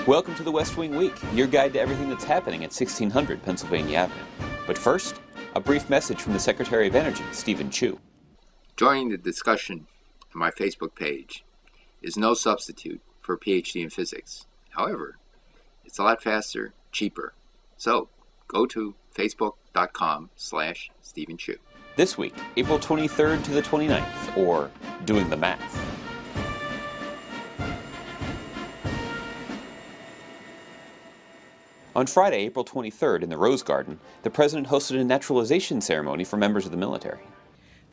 Welcome to the West Wing Week, your guide to everything that's happening at 1600 Pennsylvania Avenue. But first, a brief message from the Secretary of Energy, Stephen Chu. Joining the discussion on my Facebook page is no substitute for a PhD in physics. However, it's a lot faster, cheaper. So, go to facebook.com/Stephen Chu. This week, April 23rd to the 29th, or Doing the Math. On Friday, April 23rd, in the Rose Garden, the President hosted a naturalization ceremony for members of the military.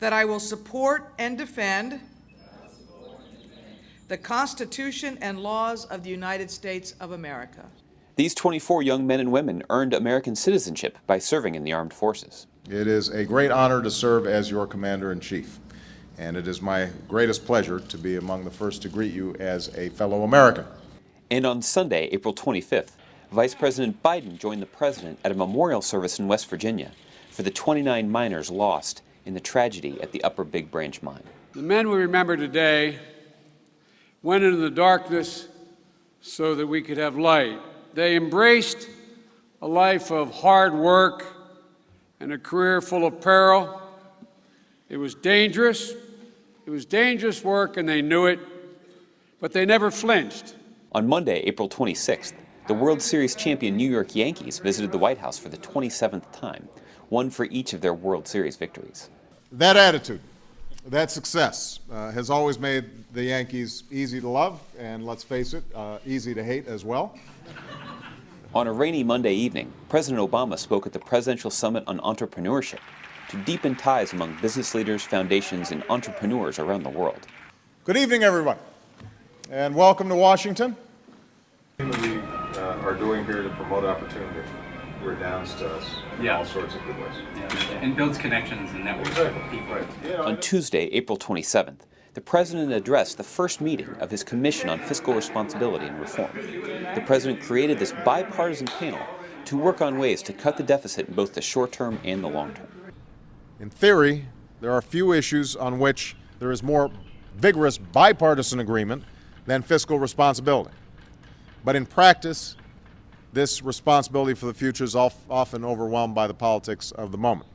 That I will support and defend the Constitution and laws of the United States of America. These 24 young men and women earned American citizenship by serving in the armed forces. It is a great honor to serve as your Commander-in-Chief, and it is my greatest pleasure to be among the first to greet you as a fellow American. And on Sunday, April 25th, Vice President Biden joined the President at a memorial service in West Virginia for the 29 miners lost in the tragedy at the Upper Big Branch mine. The men we remember today went into the darkness so that we could have light. They embraced a life of hard work and a career full of peril. It was dangerous work, and they knew it, but they never flinched. On Monday, April 26th, the World Series champion New York Yankees visited the White House for the 27th time, one for each of their World Series victories. That attitude, that success, has always made the Yankees easy to love, and let's face it, easy to hate as well. On a rainy Monday evening, President Obama spoke at the Presidential Summit on Entrepreneurship to deepen ties among business leaders, foundations, and entrepreneurs around the world. Good evening, everyone, and welcome to Washington. We are doing here to promote opportunity redounds to us in all sorts of good ways. Yeah. And builds connections and networks with people. On Tuesday, April 27th, the President addressed the first meeting of his Commission on Fiscal Responsibility and Reform. The President created this bipartisan panel to work on ways to cut the deficit in both the short term and the long term. In theory, there are few issues on which there is more vigorous bipartisan agreement than fiscal responsibility. But in practice, this responsibility for the future is often overwhelmed by the politics of the moment.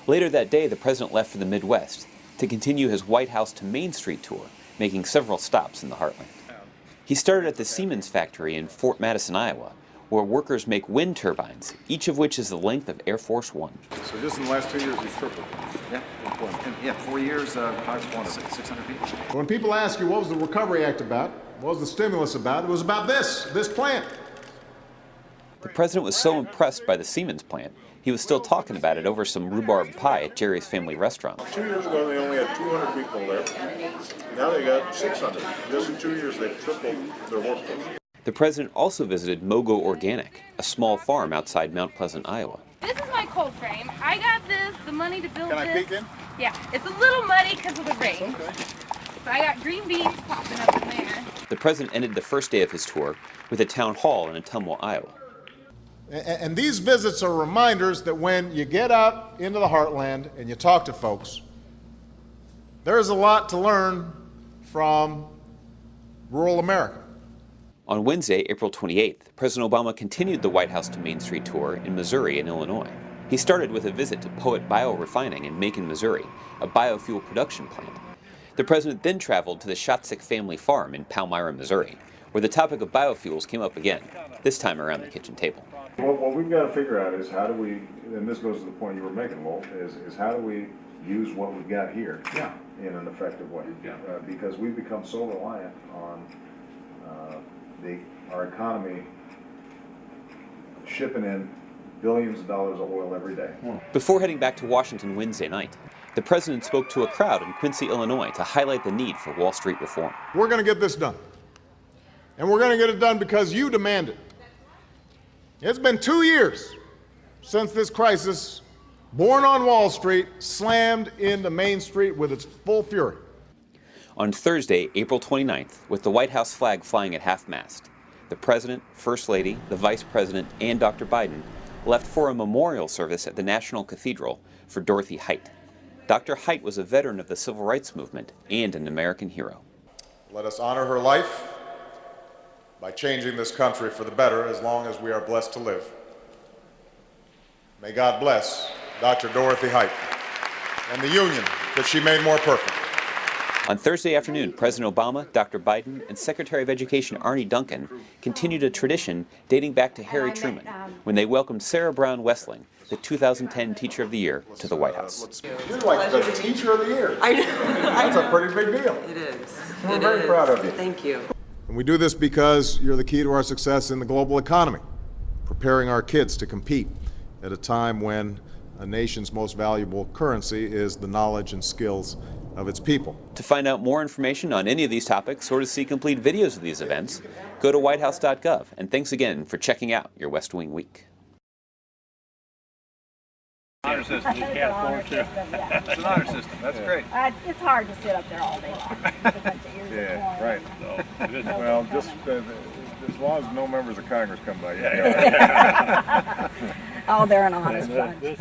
Later that day, the President left for the Midwest to continue his White House to Main Street tour, making several stops in the heartland. He started at the Siemens factory in Fort Madison, Iowa, where workers make wind turbines, each of which is the length of Air Force One. So just in the last 2 years, we've tripled. Yeah, 4 years, 600 people. When people ask you, what was the Recovery Act about? What was the stimulus about? It was about this plant. The President was so impressed by the Siemens plant, he was still talking about it over some rhubarb pie at Jerry's Family Restaurant. 2 years ago, they only had 200 people there. Now they got 600. Just in 2 years, they've tripled their workforce. The President also visited Mogo Organic, a small farm outside Mount Pleasant, Iowa. This is my cold frame. I got the money to build this. Can I peek in? Yeah, it's a little muddy because of the rain. Okay. But I got green beans popping up in there. The President ended the first day of his tour with a town hall in Ottumwa, Iowa. And these visits are reminders that when you get out into the heartland and you talk to folks, there's a lot to learn from rural America. On Wednesday, April 28th, President Obama continued the White House to Main Street tour in Missouri and Illinois. He started with a visit to Poet Biorefining in Macon, Missouri, a biofuel production plant. The President then traveled to the Shotzick family farm in Palmyra, Missouri, where the topic of biofuels came up again, this time around the kitchen table. Well, what we've got to figure out is how do we, and this goes to the point you were making, Lowell, is how do we use what we've got here in an effective way? Because we've become so reliant on our economy shipping in billions of dollars of oil every day. Before heading back to Washington Wednesday night, the President spoke to a crowd in Quincy, Illinois to highlight the need for Wall Street reform. We're going to get this done. And we're going to get it done because you demand it. It's been 2 years since this crisis, born on Wall Street, slammed into Main Street with its full fury. On Thursday, April 29th, with the White House flag flying at half-mast, the President, First Lady, the Vice President, and Dr. Biden left for a memorial service at the National Cathedral for Dorothy Height. Dr. Height was a veteran of the Civil Rights Movement and an American hero. Let us honor her life by changing this country for the better as long as we are blessed to live. May God bless Dr. Dorothy Height and the union that she made more perfect. On Thursday afternoon, President Obama, Dr. Biden, and Secretary of Education Arne Duncan continued a tradition dating back to Harry Truman when they welcomed Sarah Brown Wessling, the 2010 Teacher of the Year, to the White House. You're like the Teacher of the Year. That's a pretty big deal. It is. We're very proud of you. Thank you. And we do this because you're the key to our success in the global economy, preparing our kids to compete at a time when a nation's most valuable currency is the knowledge and skills of its people. To find out more information on any of these topics or to see complete videos of these events, go to whitehouse.gov. And thanks again for checking out your West Wing Week. Honor system, you can't afford to. It's an honor system, that's great. It's hard to sit up there all day long. Yeah, right. Well, just as long as no members of Congress come by. Oh, they're an honest bunch.